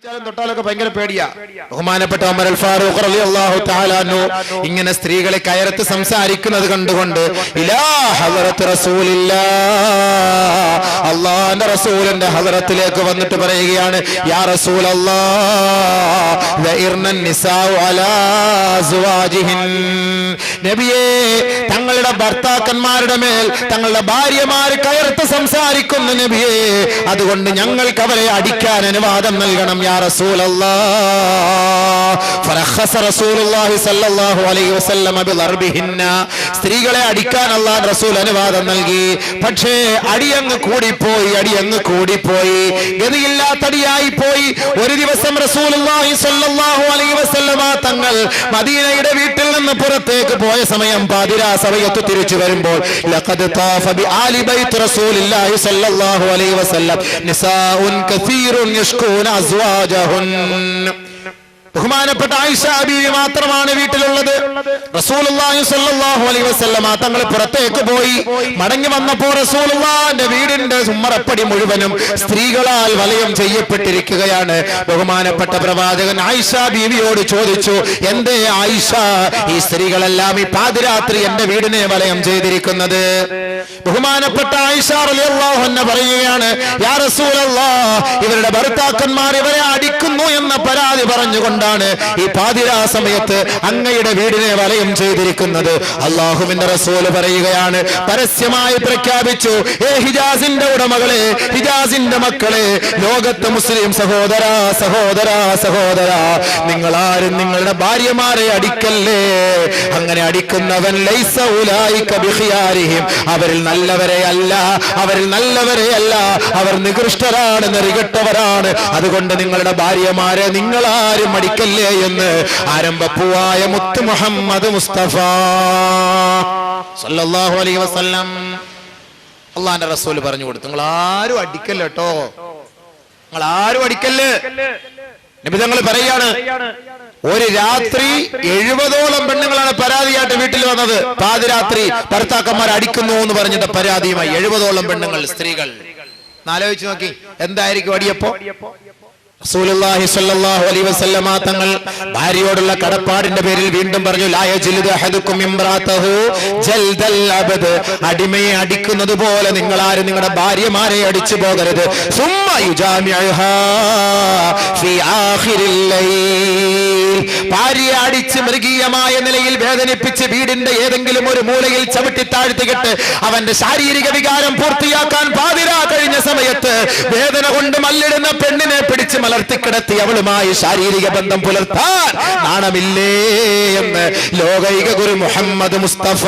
തൊട്ടാലൊക്കെ ഭയങ്കര പേടിയാ. ബഹുമാനപ്പെട്ട ഉമർ അൽ ഫാറൂഖ് റളിയല്ലാഹു തആല അൻഹു ഇങ്ങനെ സ്ത്രീകളെ കയർത്ത് സംസാരിക്കുന്നത് കണ്ടുകൊണ്ട് ഇലാ ഹദറത്ത് റസൂലില്ലാഹ്, അല്ലാഹുവിന്റെ റസൂലിന്റെ ഹദറത്തിലേക്ക് വന്നിട്ട് പറയുകയാണ്, യാ റസൂലല്ലാഹ് വഇർനൻ നിസാഉ അലാ അസ്വാജിഹിൻ, നബിയേ തങ്ങളുടെ ഭർത്താക്കന്മാരുടെ മേൽ തങ്ങളുടെ ഭാര്യമാർ കയർത്ത് സംസാരിക്കുന്നു നബിയേ, അതുകൊണ്ട് ഞങ്ങൾക്ക് അവരെ അടിക്കാൻ അനുവാദം നൽകണം യാ റസൂലല്ലാഹ്. ഫറഖസ റസൂലുള്ളാഹി സ്വല്ലല്ലാഹു അലൈഹി വസല്ലം ബിളർബിഹിന്ന, സ്ത്രീകളെ അടിക്കാൻ അല്ലാഹുവിന്റെ റസൂൽ അനുവാദം നൽകി. പക്ഷേ അടിയങ്ങ് കൂടിപ്പോയി, ഗതിയില്ലാത്തടിയായി പോയി. ഒരു ദിവസം റസൂലുള്ളാഹി സ്വല്ലല്ലാഹു അലൈഹി വസല്ലം തങ്ങൾ മദീനയുടെ വീട്ടിൽ നിന്ന് പുറത്തേക്ക് പോയ സമയം പാതിരാ സമയത്ത് തിരിച്ചു വരുമ്പോൾ ലഖദ് താഫ ബി ആലി ബൈത്ത് റസൂലില്ലാഹി സ്വല്ലല്ലാഹു അലൈഹി വസല്ലം നിസാഉൻ കസീറുൻ യഷ്കൂന അസ്വാജഹുൻ. ബഹുമാനപ്പെട്ട ആയിഷ ബീവി മാത്രമാണ് വീട്ടിലുള്ളത്. റസൂലുള്ളാഹി സ്വല്ലല്ലാഹു അലൈഹി വസല്ലം തങ്ങൾ പുറത്തേക്ക് പോയി. മടങ്ങി വന്നപ്പോൾ റസൂലുള്ളാഹിന്റെ വീടിന്റെ ഉമ്മറപ്പടി മുഴുവനും സ്ത്രീകളാൽ വലയം ചെയ്യപ്പെട്ടിരിക്കുകയാണ്. ബഹുമാനപ്പെട്ട പ്രവാചകൻ ആയിഷ ബീവിയോട് ചോദിച്ചു, എന്തേ ആയിഷ ഈ സ്ത്രീകളെല്ലാം ഈ പാതിരാത്രി എന്റെ വീടിനെ വലയം ചെയ്തിരിക്കുന്നത്? ബഹുമാനപ്പെട്ട ആയിഷ റളിയല്ലാഹു അൻഹ പറയുകയാണ്, യാ റസൂലല്ലാഹ്, ഇവരുടെ ഭർത്താക്കന്മാർ ഇവരെ അടിക്കുന്നു എന്ന പരാതി പറഞ്ഞുകൊണ്ട് ഈ പാതിരാ സമയത്ത് അങ്ങയുടെ വീടിനെ വലയം ചെയ്തിരിക്കുന്നത്. അല്ലാഹുവിന്റെ റസൂൽ പറയുകയാണ്, പരസ്യമായി പ്രഖ്യാപിച്ചു, ഏ ഹിജാസിന്റെ ഉടമകളെ, ഹിജാസിന്റെ മക്കളെ, ലോകത്തെ മുസ്ലിം സഹോദരാ, നിങ്ങളാരും നിങ്ങളുടെ ഭാര്യമാരെ അടിക്കല്ലേ. അങ്ങനെ അടിക്കുന്നവൻ ലൈസ ഉലൈക ബിഖിയാരിഹിം, അവരിൽ നല്ലവരെ അല്ല, അവർ നികൃഷ്ടരാണ്, നെറികെട്ടവരാണ്. അതുകൊണ്ട് നിങ്ങളുടെ ഭാര്യമാരെ നിങ്ങളാരും അടിക്കല്ലേ എന്ന് ആരംഭപ്പൂവായ മുത്ത് മുഹമ്മദ് മുസ്തഫ സല്ലല്ലാഹു അലൈഹി വസല്ലം അല്ലാഹുവിന്റെ റസൂൽ പറഞ്ഞു കൊടുത്തു, നിങ്ങൾ ആരും അടിക്കല്ല കേട്ടോ, നിങ്ങൾ ആരും അടിക്കല്ലേ. നബി തങ്ങൾ പറയാണ്, ഒരു രാത്രി 70ഓളം പെണ്ണുങ്ങളാണ് പരാതിയായിട്ട് വീട്ടിൽ വന്നത്. പാതിരാത്രി ഭർത്താക്കന്മാർ അടിക്കുന്നു എന്ന് പറഞ്ഞിട്ട് പരാതിയുമായി 70ഓളം പെണ്ണുങ്ങൾ, സ്ത്രീകൾ. ആലോചിച്ച് നോക്കി, എന്തായിരിക്കും അടിയപ്പോ? റസൂലുള്ളാഹി സ്വല്ലല്ലാഹു അലൈഹി വസല്ലമ തങ്ങൾ ഭാര്യയോടുള്ള കടപ്പാടിന്റെ പേരിൽ വീണ്ടും പറഞ്ഞു, ലാ യജ്ലിദു അഹദുക്കും ഇംറാതഹു ജൽദൽ അബദ്, അടിമയെ അടിക്കുന്നത് പോലെ നിങ്ങൾ ആരും നിങ്ങളുടെ ഭാര്യമാരെ അടിച്ചു പോകരുത്. സുമ്മ യുജാമിഉഹാ ഫീ ആഖിരിൽ ലൈൽ, ഭാര്യയെ അടിച്ച് മൃഗീയമായ നിലയിൽ വേദനിപ്പിച്ച് വീടിന്റെ ഏതെങ്കിലും ഒരു മൂലയിൽ ചവിട്ടി താഴ്ത്തിയിട്ട് അവന്റെ ശാരീരിക വികാരം പൂർത്തിയാക്കാൻ പാതിരാ കഴിഞ്ഞ സമയത്ത് വേദന കൊണ്ട് മല്ലിടുന്ന പെണ്ണിനെ പിടിച്ച് മലർത്തിക്കിടത്തി അവളുമായി ശാരീരിക ബന്ധം പുലർത്താൻ നാണമില്ലേ എന്ന് ലോകൈക ഗുരു മുഹമ്മദ് മുസ്തഫ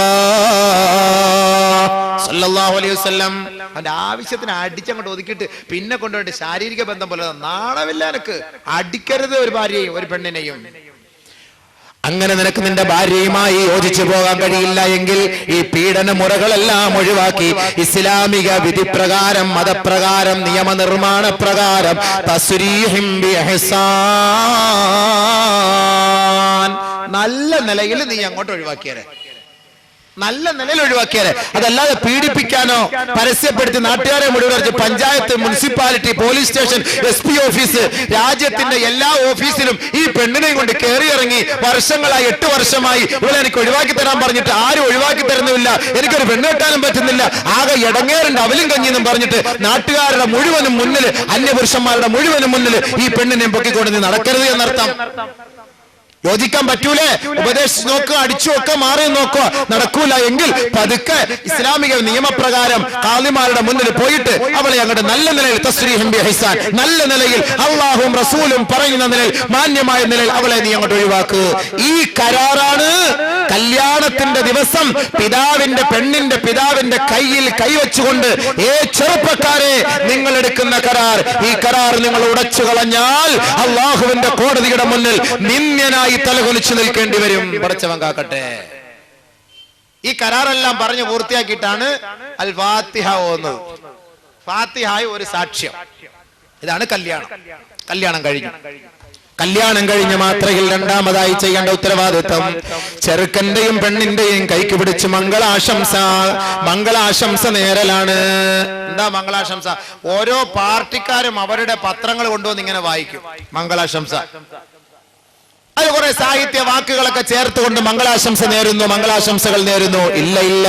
സല്ലല്ലാഹു അലൈഹി വസല്ലം അവന്റെ ആവശ്യത്തിന് അടിച്ചങ്ങോട്ട് ഒതുക്കിയിട്ട് പിന്നെ കൊണ്ടുപോയിട്ട് ശാരീരിക ബന്ധം പുലർത്താൻ നാണമില്ല. എനിക്ക് അടിക്കരുത് ഒരു ഭാര്യയെയും ഒരു പെണ്ണിനെയും. അങ്ങനെ നിനക്ക് നിന്റെ ഭാര്യയുമായി യോജിച്ചു പോകാൻ കഴിയില്ല എങ്കിൽ ഈ പീഡന മുറകളെല്ലാം ഒഴിവാക്കി ഇസ്ലാമിക വിധിപ്രകാരം, മതപ്രകാരം, നിയമനിർമ്മാണ പ്രകാരം തസ്രീഹിം ബിഇഹ്സാൻ, നല്ല നിലയിൽ നീ അങ്ങോട്ട് ഒഴിവാക്കിയേ, നല്ല നിലയിൽ ഒഴിവാക്കിയാലേ. അതല്ലാതെ പീഡിപ്പിക്കാനോ പരസ്യപ്പെടുത്തി നാട്ടുകാരെ മുഴുവൻ panchayat, municipality, police station, SP office, രാജ്യത്തിന്റെ എല്ലാ ഓഫീസിലും ഈ പെണ്ണിനെയും കൊണ്ട് കയറിയിറങ്ങി വർഷങ്ങളായി, 8 വർഷമായി ഇവിടെ എനിക്ക് ഒഴിവാക്കി തരാൻ പറഞ്ഞിട്ട് ആരും ഒഴിവാക്കി തരുന്നില്ല, എനിക്കൊരു പെണ്ണ് കെട്ടാനും പറ്റുന്നില്ല, ആകെ ഇടങ്ങേറുണ്ട് അവലും കഞ്ഞിന്നും പറഞ്ഞിട്ട് നാട്ടുകാരുടെ മുഴുവനും മുന്നിൽ, അന്യപുരുഷന്മാരുടെ മുഴുവനും മുന്നിൽ ഈ പെണ്ണിനെ പൊക്കിക്കൊണ്ട് നീ നടക്കരുത് എന്നർത്ഥം. യോജിക്കാൻ പറ്റൂലേ? ഉപദേശിച്ച് നോക്കുക, അടിച്ചു നോക്കുക, മാറി നോക്കുക. നടക്കൂല എങ്കിൽ പതുക്കെ ഇസ്ലാമിക നിയമപ്രകാരം ഖാദിമാരുടെ മുന്നിൽ പോയിട്ട് അവളെ അങ്ങോട്ട് നല്ല നിലയിൽ തസ്രീഹും ബിഇഹ്സാൻ, നല്ല നിലയിൽ അള്ളാഹും റസൂലും പറയുന്ന നിലയിൽ, മാന്യമായ നിലയിൽ അവളെ നീ അങ്ങോട്ട് ഒഴിവാക്കുക. ഈ കരാറാണ് കല്യാണത്തിന്റെ ദിവസം പെണ്ണിന്റെ പിതാവിന്റെ കയ്യിൽ കൈവച്ചുകൊണ്ട്, ഏ ചെറുപ്പക്കാരെ നിങ്ങൾ എടുക്കുന്ന കരാർ, ഈ കരാർ നിങ്ങൾ ഉടച്ചു കളഞ്ഞാൽ അള്ളാഹുവിന്റെ കോടതിയുടെ മുന്നിൽ നിന്ദ്യനായി തലകുനിച്ചു നിൽക്കേണ്ടി വരും. പടച്ചവൻ കാക്കട്ടെ. ഈ കരാറെല്ലാം പറഞ്ഞു പൂർത്തിയാക്കിയിട്ടാണ് അൽ ഫാത്തിഹ ഓതുന്നത്. ഫാത്തിഹായ ഒരു സാക്ഷ്യം. ഇതാണ് കല്യാണം. കല്യാണം കഴിഞ്ഞു. കല്യാണം കഴിഞ്ഞ മാത്രയിൽ രണ്ടാമതായി ചെയ്യേണ്ട ഉത്തരവാദിത്വം ചെറുക്കന്റെയും പെണ്ണിന്റെയും കൈക്ക് പിടിച്ച് മംഗളാശംസ നേരലാണ്. എന്താ മംഗളാശംസ? ഓരോ പാർട്ടിക്കാരും അവരുടെ പത്രങ്ങൾ കൊണ്ടുവന്ന് ഇങ്ങനെ വായിക്കും മംഗളാശംസ. അത് കുറെ സാഹിത്യ വാക്കുകളൊക്കെ ചേർത്തുകൊണ്ട് മംഗളാശംസകൾ നേരുന്നു. ഇല്ല,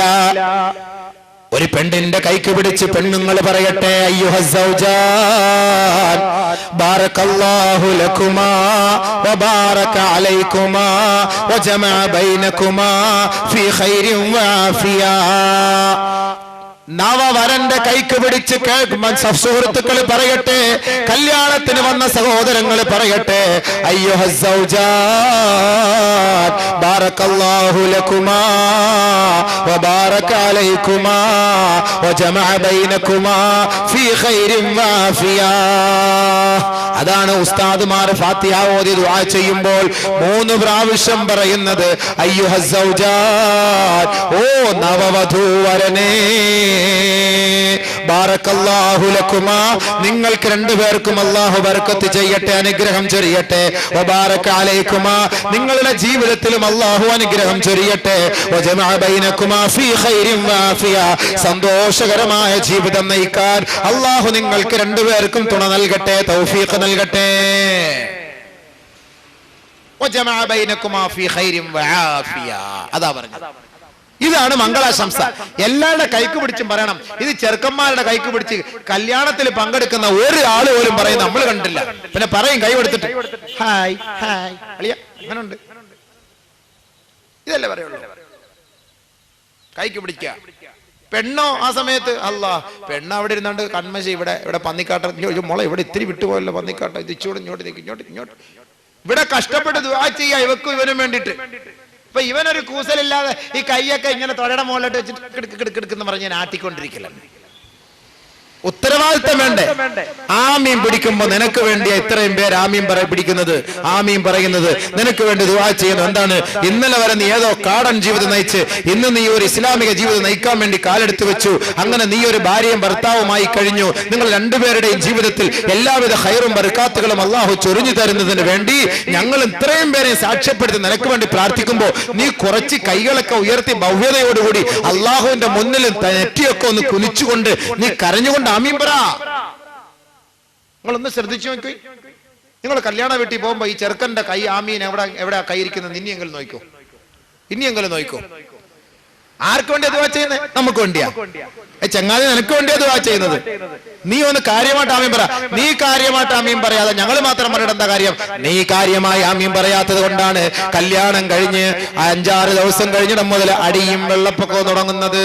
ഒരു പെണ്ണിന്റെ കൈക്ക് പിടിച്ച് പെണ്ണുങ്ങൾ പറയട്ടെ, അയ്യുഹസ്സൗജാൻ ബാറകല്ലാഹു ലകുമാ വബാറക അലൈകുമാ വജമഅ ബൈനകുമാ ഫീ ഖൈരിൻ വആഫിയ. നവവരന്റെ കൈക്ക് പിടിച്ച് സുഹൃത്തുക്കൾ പറയട്ടെ, കല്യാണത്തിന് വന്ന സഹോദരങ്ങൾ പറയട്ടെ, അയ്യുഹസ്സൗജാൻ ബാറകല്ലാഹു ലകുമാ വബാറക അലൈകുമാ വജമഅ ബൈനകുമാ ഫീ ഖൈരിൻ വആഫിയ. അതാണ് ഉസ്താദുമാർ ഫാത്തിഹ ഓതി ദുആ ചെയ്യുമ്പോൾ 3 പ്രാവശ്യം പറയുന്നത്, അയ്യുഹസ്സൗജാൻ, ഓ നവവധൂവരനേ, ബാറകല്ലാഹു ലകുമാ, നിങ്ങൾക്ക് രണ്ടുപേർക്കും അല്ലാഹു ബർക്കത്ത് ചെയ്യട്ടെ, അനുഗ്രഹം ചൊരിയട്ടെ. വബാറക അലൈകുമാ, നിങ്ങളുടെ ജീവിതത്തിലും അല്ലാഹു അനുഗ്രഹം ചൊരിയട്ടെ. വജമഅ ബൈനകുമാ ഫീ ഖൈരിൻ വആഫിയ, സന്തോഷകരമായ ജീവിതം നയിക്കാൻ അല്ലാഹു നിങ്ങൾക്ക് രണ്ടുപേർക്കും തുണ നൽകട്ടെ, തൗഫീഖ് നൽകട്ടെ. വജമഅ ബൈനകുമാ ഫീ ഖൈരിൻ വആഫിയ, അതാ പറഞ്ഞത്. ഇതാണ് മംഗളാശംസ. എല്ലാവരുടെ കൈക്ക് പിടിച്ചും പറയണം. ഇത് ചെറുക്കന്മാരുടെ കൈക്ക് പിടിച്ച് കല്യാണത്തിൽ പങ്കെടുക്കുന്ന ഒരാൾ പോലും പറയും നമ്മൾ കണ്ടില്ല. പിന്നെ പറയും കൈ കൊടുത്തിട്ട്, ഹായ് ഹായ് അളിയ, അങ്ങനെ ഉണ്ട്. ഇതല്ലേ പറയുള്ളൂ, കൈക്ക് പിടിക്കുക. പെണ്ണോ ആ സമയത്ത് അല്ലാ, പെണ്ണ് അവിടെ ഇരുന്നോണ്ട് കൺമശി ഇവിടെ പന്നിക്കാട്ട മുള ഇവിടെ ഇത്തിരി വിട്ടുപോയല്ലോ പന്നിക്കാട്ട, ഇത് ഇച്ചോട് ഇങ്ങോട്ട് ഇവിടെ കഷ്ടപ്പെട്ട് ദുആ ചെയ്യാ ഇവക്കും ഇവനും വേണ്ടിട്ട്. ഇപ്പൊ ഇവനൊരു കൂസലില്ലാതെ ഈ കൈയൊക്കെ ഇങ്ങനെ തൊടയുടെ മുകളിലോട്ട് വെച്ചിട്ട് കിടക്കുന്ന പറഞ്ഞ് ഞാൻ ആട്ടിക്കൊണ്ടിരിക്കലാണ്. ഉത്തരവാദിത്തം വേണ്ടേ? ആമീൻ പിടിക്കുമ്പോ നിനക്ക് വേണ്ടിയാ ഇത്രയും പേര് ആമീൻ പിടിക്കുന്നത്, ആമീൻ പറയുന്നത്, നിനക്ക് വേണ്ടി ദുആ ചെയ്യുന്നു. എന്താണ്? ഇന്നലെ വരെ നീ ഏതോ കാടൻ ജീവിതം നയിച്ച് ഇന്ന് നീ ഒരു ഇസ്ലാമിക ജീവിതം നയിക്കാൻ വേണ്ടി കാലെടുത്ത് വെച്ചു. അങ്ങനെ നീ ഒരു ഭാര്യയും ഭർത്താവുമായി കഴിഞ്ഞു. നിങ്ങൾ രണ്ടുപേരുടെയും ജീവിതത്തിൽ എല്ലാവിധ ഖൈറും ബർക്കാത്തുകളും അല്ലാഹു ചൊരിഞ്ഞു തരുന്നതിന് വേണ്ടി ഞങ്ങൾ ഇത്രയും പേരെ സാക്ഷ്യപ്പെടുത്തി നിനക്ക് വേണ്ടി പ്രാർത്ഥിക്കുമ്പോൾ നീ കുറച്ച് കൈകളൊക്കെ ഉയർത്തി ഭവ്യതയോടുകൂടി അല്ലാഹുവിന്റെ മുന്നിൽ നെറ്റിയൊക്കെ ഒന്ന് കുനിച്ചുകൊണ്ട് നീ കരഞ്ഞുകൊണ്ട് ആമീൻ പറ. നിങ്ങളൊന്ന് ശ്രദ്ധിച്ചു നോക്കി. നിങ്ങൾ കല്യാണ വീട്ടിൽ പോകുമ്പോ ഈ ചെറുക്കന്റെ കൈ ആമീൻ എവിടെ കൈ ഇരിക്കുന്നത് ഇനിയെങ്കിലും നോക്കോ. ആർക്ക് വേണ്ടിയാ ദുആ ചെയ്യുന്നത്? നമുക്ക് വേണ്ടിയാ. ചങ്ങാതി നിനക്ക് വേണ്ടിയാ ദുആ ചെയ്യുന്നത്. നീ ഒന്ന് കാര്യമായിട്ട് ആമീൻ പറ. നീ കാര്യമായിട്ട് ആമീൻ പറയാതെ ഞങ്ങൾ മാത്രം പറയേണ്ട എന്താ കാര്യം? നീ കാര്യമായി ആമീൻ പറയാത്തത് കൊണ്ടാണ് കല്യാണം കഴിഞ്ഞ് 5-6 ദിവസം കഴിഞ്ഞിടം മുതൽ അടിയും വെള്ളപ്പൊക്കവും തുടങ്ങുന്നത്.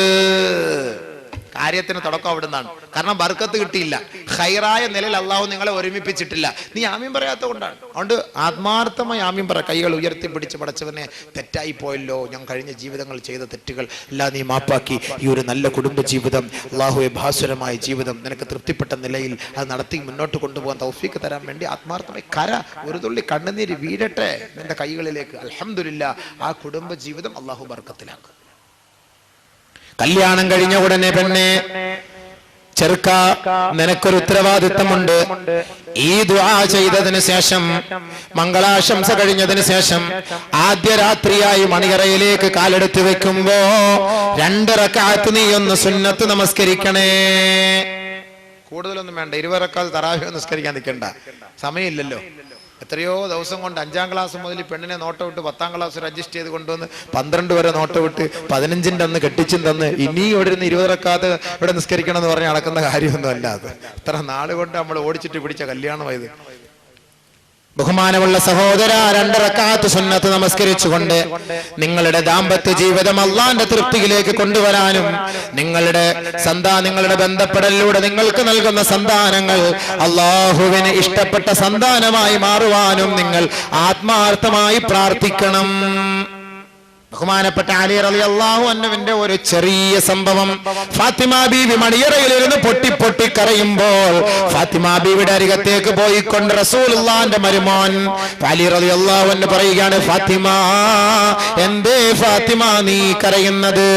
കാര്യത്തിന് തുടക്കം അവിടെ നിന്നാണ്. കാരണം ബർക്കത്ത് കിട്ടിയില്ല, ഖൈറായ നിലയിൽ അള്ളാഹു നിങ്ങളെ ഒരുമിപ്പിച്ചിട്ടില്ല. നീ ആമീൻ പറയാത്തത് കൊണ്ടാണ്. അതുകൊണ്ട് ആത്മാർത്ഥമായി ആമീൻ പറ. കൈകൾ ഉയർത്തി പിടിച്ച് പടച്ചവനെ, തെറ്റായി പോയല്ലോ, ഞാൻ കഴിഞ്ഞ ജീവിതങ്ങൾ ചെയ്ത തെറ്റുകൾ എല്ലാം നീ മാപ്പാക്കി ഈ ഒരു നല്ല കുടുംബ ജീവിതം, അള്ളാഹുവെ ഭാസുരമായ ജീവിതം നിനക്ക് തൃപ്തിപ്പെട്ട നിലയിൽ അത് നടത്തി മുന്നോട്ട് കൊണ്ടുപോകാൻ തൗഫീക്ക് തരാൻ വേണ്ടി ആത്മാർത്ഥമായി ഒരു തുള്ളി കണ്ണുനീര് വീഴട്ടെ നിന്റെ കൈകളിലേക്ക്. അൽഹംദുലില്ലാ, ആ കുടുംബ ജീവിതം അള്ളാഹു ബർക്കത്തിലാക്കും. കല്യാണം കഴിഞ്ഞ ഉടനെ പെണ്ണെ, ചെറുക്ക, നിനക്കൊരു ഉത്തരവാദിത്തമുണ്ട്. ഈ ദുആ ചെയ്തതിന് ശേഷം, മംഗളാശംസ കഴിഞ്ഞതിന് ശേഷം ആദ്യ രാത്രിയായി മണിയറയിലേക്ക് കാലെടുത്ത് വെക്കുമ്പോ 2 റക്അത്ത് നീ ഒന്ന് സുന്നത്ത് നമസ്കരിക്കണേ. കൂടുതലൊന്നും വേണ്ട, 20 റക്അത്ത് തറാവീഹ് നിസ്കരിക്കാൻ നിൽക്കണ്ട, സമയമില്ലല്ലോ. എത്രയോ ദിവസം കൊണ്ട് 5ാം ക്ലാസ് മുതൽ പെണ്ണിനെ നോട്ടം വിട്ട് 10ാം ക്ലാസ് വരെ അഡ്ജസ്റ്റ് ചെയ്ത് കൊണ്ടുവന്ന് 12 വരെ നോട്ടം വിട്ട് 15ന്റെ അന്ന് കെട്ടിച്ചും തന്ന് ഇനി ഇവിടെ നിന്ന് 20 റക്അത്ത് ഇവിടെ നിസ്കരിക്കണം എന്ന് പറഞ്ഞ് നടക്കുന്ന കാര്യമൊന്നും അല്ല. അത് ഇത്ര നാള് കൊണ്ട് നമ്മൾ ഓടിച്ചിട്ട് പിടിച്ച കല്യാണമായത്. ബഹുമാനമുള്ള സഹോദര, 2 റക്അത്ത് സുന്നത്ത് നമസ്കരിച്ചുകൊണ്ട് നിങ്ങളുടെ ദാമ്പത്യ ജീവിതം അള്ളാന്റെ തൃപ്തിയിലേക്ക് കൊണ്ടുവരാനും നിങ്ങളുടെ ബന്ധപ്പെടലിലൂടെ നിങ്ങൾക്ക് നൽകുന്ന സന്താനങ്ങൾ അള്ളാഹുവിന് ഇഷ്ടപ്പെട്ട സന്താനമായി മാറുവാനും നിങ്ങൾ ആത്മാർത്ഥമായി പ്രാർത്ഥിക്കണം. ബഹുമാനപ്പെട്ട അലി റളിയല്ലാഹു അൻഹുവിന്റെ ഒരു ചെറിയ സംഭവം. ഫാത്തിമ ബീവി മണിയറയിലിരുന്ന് പൊട്ടി കരയുമ്പോൾ ഫാത്തിമ ബീവിയുടെ അരികത്തേക്ക് പോയിക്കൊണ്ട് റസൂലുള്ളാഹിന്റെ മരുമോൻ അലി റളിയല്ലാഹു അൻഹു പറയുകയാണ്, ഫാത്തിമ, എന്തേ ഫാത്തിമ നീ കരയുന്നത്?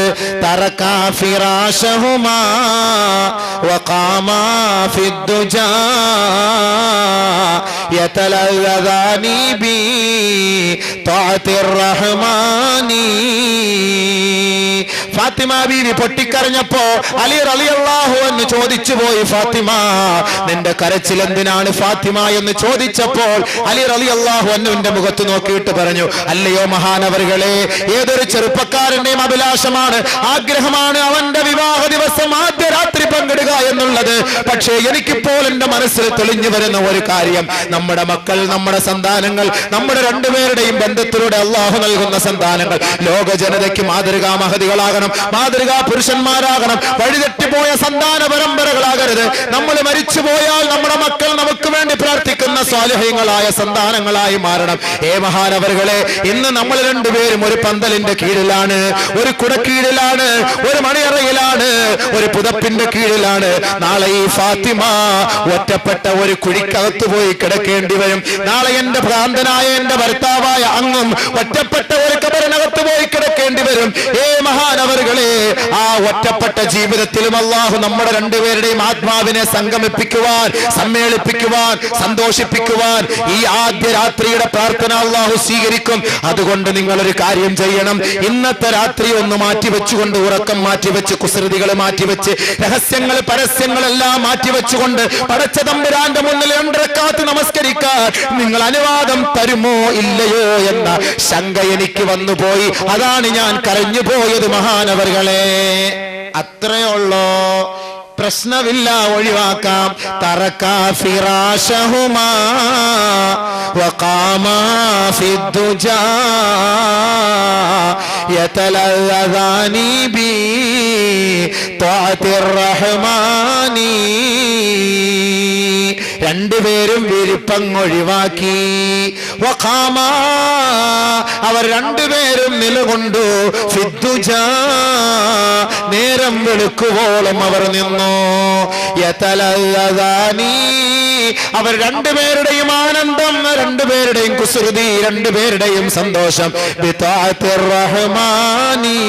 തറകാ ഫിറാശഹുമാ വഖാമാ ഫിദ്ദുജാ യതലദാനി ബി തഅതിർ റഹ്മാനി. ഫാത്തിമ ബീവി പൊട്ടിക്കരഞ്ഞപ്പോ അലി റളിയല്ലാഹു അൻഹു ചോദിച്ചു പോയി, ഫാത്തിമ നിന്റെ കരച്ചിൽ എന്തിനാണ് ഫാത്തിമ എന്ന് ചോദിച്ചപ്പോൾ അലി റളിയല്ലാഹു അൻഹുവിന്റെ മുഖത്ത് നോക്കിയിട്ട് പറഞ്ഞു, അല്ലയോ മഹാനവറുകളെ, ഏതൊരു ചെറുപ്പക്കാരന്റെയും അഭിലാഷമാണ്, ആഗ്രഹമാണ് അവന്റെ വിവാഹ ദിവസം ആദ്യ രാത്രി പങ്കിടുക എന്നുള്ളത്. പക്ഷേ എനിക്കിപ്പോൾ എന്റെ മനസ്സിൽ തെളിഞ്ഞു വരുന്ന ഒരു കാര്യം, നമ്മുടെ മക്കൾ, നമ്മുടെ സന്താനങ്ങൾ, നമ്മുടെ രണ്ടുപേരുടെയും ബന്ധത്തിലൂടെ അള്ളാഹു നൽകുന്ന സന്താനങ്ങൾ ലോക ജനതയ്ക്ക് മാതൃകാ മഹതികളാകണം, മാതൃകാ പുരുഷന്മാരാകണം. വഴിതെറ്റിപ്പോയ സന്താന പരമ്പരകളാകരുത്. നമ്മൾ മരിച്ചുപോയാൽ നമ്മുടെ മക്കൾ നമുക്ക് വേണ്ടി പ്രാർത്ഥിക്കുന്ന സ്വാലിഹീങ്ങളായ സന്താനങ്ങളായി മാറണം. മഹാനവറുകളെ, ഇന്ന് നമ്മൾ രണ്ടുപേരും ഒരു പന്തലിന്റെ കീഴിലാണ്, ഒരു കുടക്കീഴിലാണ്, ഒരു മണിയറയിലാണ്, ഒരു പുതപ്പിന്റെ കീഴിലാണ്. നാളെ ഈ ഫാത്തിമ ഒറ്റപ്പെട്ട ഒരു കുഴിക്കകത്ത് പോയി കിടക്കേണ്ടി വരും. നാളെ എന്റെ ഭ്രാന്തനായ എന്റെ ഭർത്താവായ അങ്ങും ഒറ്റപ്പെട്ട ഒരു കബറിനകത്ത് പോയി കിടക്കേണ്ടി വരും. മഹാനവറുകളെ, ആ ഒറ്റപ്പെട്ട ജീവിതത്തിലും അള്ളാഹു നമ്മുടെ രണ്ടുപേരുടെയും ആത്മാവിനെ സംഗമിപ്പിക്കുവാൻ, സമ്മേളിപ്പിക്കുവാൻ, സന്തോഷിപ്പിക്കുവാൻ ഈ ആദ്യ രാത്രിയുടെ പ്രാർത്ഥന അള്ളാഹു സ്വീകരിക്കും. അതുകൊണ്ട് നിങ്ങളൊരു കാര്യം ചെയ്യണം. ഇന്നത്തെ രാത്രി ഒന്ന് മാറ്റിവെച്ചുകൊണ്ട്, ഉറക്കം മാറ്റിവെച്ച്, കുസൃതികൾ മാറ്റിവെച്ച്, രഹസ്യങ്ങൾ പരസ്യങ്ങളെല്ലാം മാറ്റിവെച്ചുകൊണ്ട് പടച്ച തമ്പുരാന്റെ മുന്നിൽ 2 റക്അത്ത് നമസ്കരിക്കാൻ നിങ്ങൾ അനുവാദം തരുമോ ഇല്ലയോ എന്ന ശങ്ക എനിക്ക് വന്നുപോയി. അതാണ് ഞാൻ കരഞ്ഞു പോയത് മഹാനവറുകളെ. അത്രയുള്ളോ, പ്രശ്നമില്ല, ഒഴിവാക്കാം. തറക്കാ ഫിറാശഹുമാ വഖാമാ ഫിദ്ദുജാ യതലദാനി ബി തഅതിർ റഹ്മാനി. രണ്ടുപേരും വിരിപ്പങ്ങൊഴിവാക്കി. വഖാമാ, അവർ രണ്ടുപേരും നിലകൊണ്ടു. ഫിദ്ദുജാ, നേരം വെളുക്കുവോളം അവർ നിന്നു. യതലദാനി, അവർ രണ്ടുപേരുടെയും ആനന്ദം, രണ്ടുപേരുടെയും കുസൃതി, രണ്ടുപേരുടെയും സന്തോഷം ബിതഅതിർ റഹ്മാനി.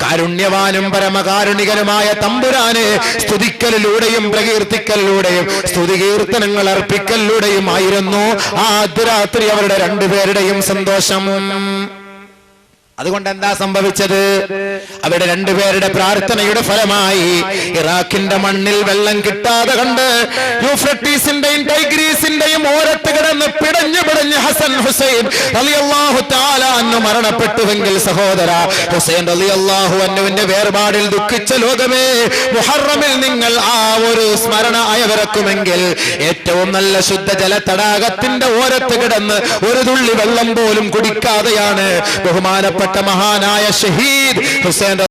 കാരുണ്യവാനും പരമകാരുണികനുമായ തമ്പുരാനെ സ്തുതിക്കലിലൂടെയും പ്രകീർത്തിക്കലിലൂടെയും സ്തുതികീർത്തനങ്ങൾ അർപ്പിക്കലിലൂടെയുമായിരുന്നു ആദ്യ രാത്രി അവരുടെ രണ്ടുപേരുടെയും സന്തോഷം. അതുകൊണ്ട് എന്താ സംഭവിച്ചത്? അവരുടെ രണ്ടുപേരുടെ പ്രാർത്ഥനയുടെ ഫലമായി ഇറാഖിന്റെ മണ്ണിൽ വെള്ളം കിട്ടാതെ കണ്ട് യൂഫ്രട്ടീസിന്റെയും ടൈഗ്രീസിന്റെയും ഓരത്ത് കിടന്ന് പിടഞ്ഞു ഹസൻ ഹുസൈൻ റളിയല്ലാഹു തആല അൻഹു മരണപ്പെട്ടുവെങ്കിൽ, സഹോദര, ഹുസൈൻ റളിയല്ലാഹു അൻഹുവിന്റെ വേർപാടിൽ ദുഃഖിച്ച ലോകമേ, മുഹറമിൽ നിങ്ങൾ ആ ഒരു സ്മരണ അയവിറക്കുമെങ്കിൽ ഏറ്റവും നല്ല ശുദ്ധജല തടാകത്തിന്റെ ഓരത്ത് കിടന്ന് ഒരു തുള്ളി വെള്ളം പോലും കുടിക്കാതെയാണ് ബഹുമാനപ്പെട്ട മഹാനായ ഷഹീദ് ഹുസൈൻ